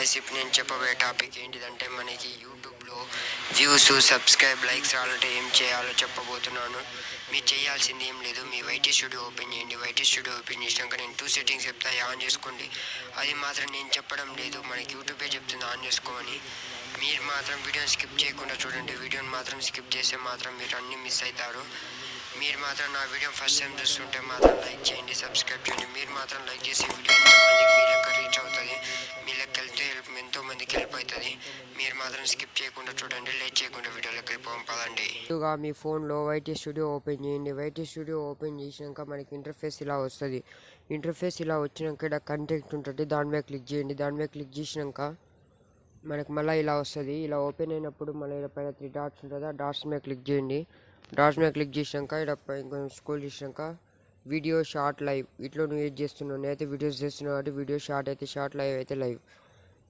Guys ఇప్పుడు నేను చెప్పబోయే టాపిక్ ఏంటిదంటే మనకి యూట్యూబ్లో వ్యూస్ సబ్స్క్రైబ్ లైక్స్ రావాలంటే ఏం చేయాలో చెప్పబోతున్నాను. మీరు చేయాల్సింది ఏం లేదు, మీ వైటీ స్టూడియో ఓపెన్ చేయండి. వైటీ స్టూడియో ఓపెన్ చేసినాక నేను 2 సెట్టింగ్స్ చెప్తా, ఆన్ చేసుకోండి. అది మాత్రం నేను చెప్పడం లేదు, మనకి యూట్యూబే చెప్తుంది ఆన్ చేసుకోమని. మీరు మాత్రం వీడియోని స్కిప్ చేయకుండా చూడండి. వీడియోని మాత్రం స్కిప్ చేస్తే మాత్రం మీరు అన్నీ మిస్ అవుతారు. మీరు మాత్రం నా వీడియో ఫస్ట్ టైం చూస్తుంటే మాత్రం లైక్ చేయండి, సబ్స్క్రైబ్ చేయండి. మీరు మాత్రం లైక్ చేసి వీడియో ఎంతోమందికి మీ లెక్క రీచ్ అవుతుంది, మీ లెక్క వెళ్తే ఎంతోమందికి హెల్ప్ అవుతుంది. మీరు మాత్రం స్కిప్ చేయకుండా చూడండి, లేట్ చేయకుండా వీడియోలోకి వెళ్ళిపోం పదండి. ముందుగా మీ ఫోన్లో వైటీ స్టూడియో ఓపెన్ చేయండి. వైటీ స్టూడియో ఓపెన్ చేసినాక మనకి ఇంటర్ఫేస్ ఇలా వస్తుంది. ఇంటర్ఫేస్ ఇలా వచ్చినాక ఇక్కడ కంటెంట్ ఉంటుంది, దాని మీద క్లిక్ చేయండి. దాని మీద క్లిక్ చేసినాక మనకి మళ్ళీ ఇలా వస్తుంది. ఇలా ఓపెన్ అయినప్పుడు మళ్ళీ ఇలా పైన 3 డాట్స్ ఉంటుంది, ఆ డాట్స్ మీద క్లిక్ చేయండి. డాట్స్ మీద క్లిక్ చేసినాక ఇక్కడ ఇంకొంచెం స్క్రోల్ చేసినాక వీడియో షార్ట్ లైవ్, ఇట్లా నువ్వు ఏది చేస్తున్నావు, నేనైతే వీడియోస్ చేస్తున్నావు కాబట్టి వీడియో షార్ట్ అయితే షార్ట్, లైవ్ అయితే లైవ్.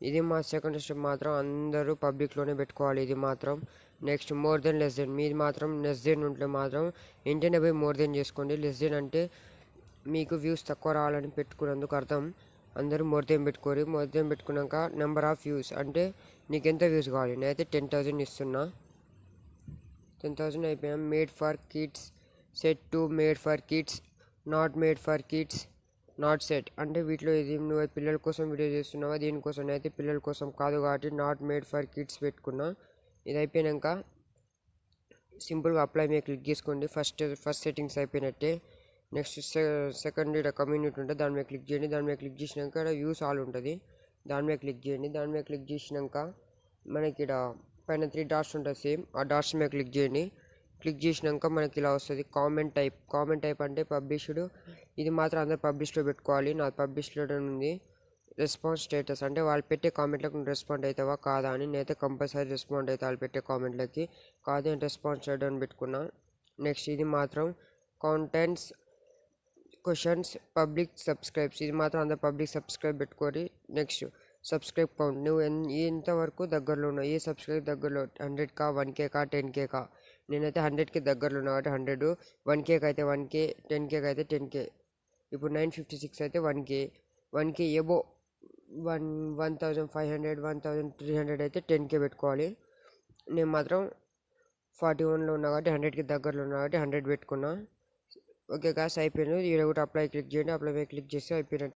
ఇది మా సెకండ్ స్టెప్, మాత్రం అందరూ పబ్లిక్లోనే పెట్టుకోవాలి ఇది మాత్రం. Next more than less than, మీది మాత్రం లెస్ దెన్ ఉంటే మాత్రం వెంటనే పోయి మోర్ దెన్ చేసుకోండి. లెస్ దెన్ అంటే మీకు వ్యూస్ తక్కువ రావాలని పెట్టుకున్నందుకు అర్థం. అందరూ మోర్ దెన్ పెట్టుకోరు. మోర్ దెన్ పెట్టుకున్నాక నెంబర్ ఆఫ్ వ్యూస్ అంటే నీకు ఎంత వ్యూస్ కావాలి, నేనైతే 10,000 ఇస్తున్నా. 10,000 అయిపోయినా made for kids, set to made for kids, not made for kids, not set అంటే వీటిలో ఇది నువ్వు పిల్లల కోసం వీడియో చేస్తున్నావా, దీనికోసం అయితే పిల్లల కోసం కాదు కాబట్టి నాట్ మేడ్ ఫర్ కిడ్స్ పెట్టుకున్నా. ఇది అయిపోయాక సింపుల్గా అప్లై మీద క్లిక్ చేసుకోండి. ఫస్ట్ సెట్టింగ్స్ అయిపోయినట్టే. నెక్స్ట్ సెకండ్ ఇక్కడ కమ్యూనిటీ ఉంటుంది, దాని మీద క్లిక్ చేయండి. దాని మీద క్లిక్ చేసినాక ఇక్కడ వ్యూస్ ఆల్ ఉంటుంది, దాని మీద క్లిక్ చేయండి. దాని మీద క్లిక్ చేసినాక మనకి ఇక్కడ పైన 3 డాట్స్ ఉంటుంది సేమ్, ఆ డాట్స్ మీద క్లిక్ చేయండి. క్లిక్ చేసినాక మనకి ఇలా వస్తుంది కామెంట్ టైప్. కామెంట్ టైప్ అంటే పబ్లిష్డ్, ఇది మాత్రం అందరు పబ్లిష్లో పెట్టుకోవాలి. నాది పబ్లిష్లో ఉంది. రెస్పాన్స్ స్టేటస్ అంటే వాళ్ళు పెట్టే కామెంట్లకు నువ్వు రెస్పాండ్ అవుతావా కాదా అని. నేనైతే కంపల్సరీ రెస్పాండ్ అవుతా వాళ్ళు పెట్టే కామెంట్లకి, కాదు నేను రెస్పాన్స్ చేయడం పెట్టుకున్నా. నెక్స్ట్ ఇది మాత్రం కాంటెంట్స్ క్వశ్చన్స్ పబ్లిక్ సబ్స్క్రైబ్స్, ఇది మాత్రం అందరు పబ్లిక్ సబ్స్క్రైబ్ పెట్టుకోరి. నెక్స్ట్ సబ్స్క్రైబ్ కౌంట్, నువ్వు ఎంతవరకు దగ్గరలో ఉన్నావు, ఏ సబ్స్క్రైబ్ దగ్గరలో 100K 1K 10K. నేనైతే 100కి దగ్గరలో ఉన్నా కాబట్టి 100, 1K అయితే 1K, 10K అయితే 10K. ఇప్పుడు 956 అయితే 1K ఎబో 1,500 1,300 అయితే 10K పెట్టుకోవాలి. నేను మాత్రం 41లో ఉన్నా కాబట్టి 100కి దగ్గరలో ఉన్నా కాబట్టి 100 పెట్టుకున్నా. ఓకే గాయ్స్ అయిపోయింది. ఈడ కూడా అప్లై క్లిక్ చేయండి. అప్లై మీద క్లిక్ చేస్తే అయిపోయినట్టు.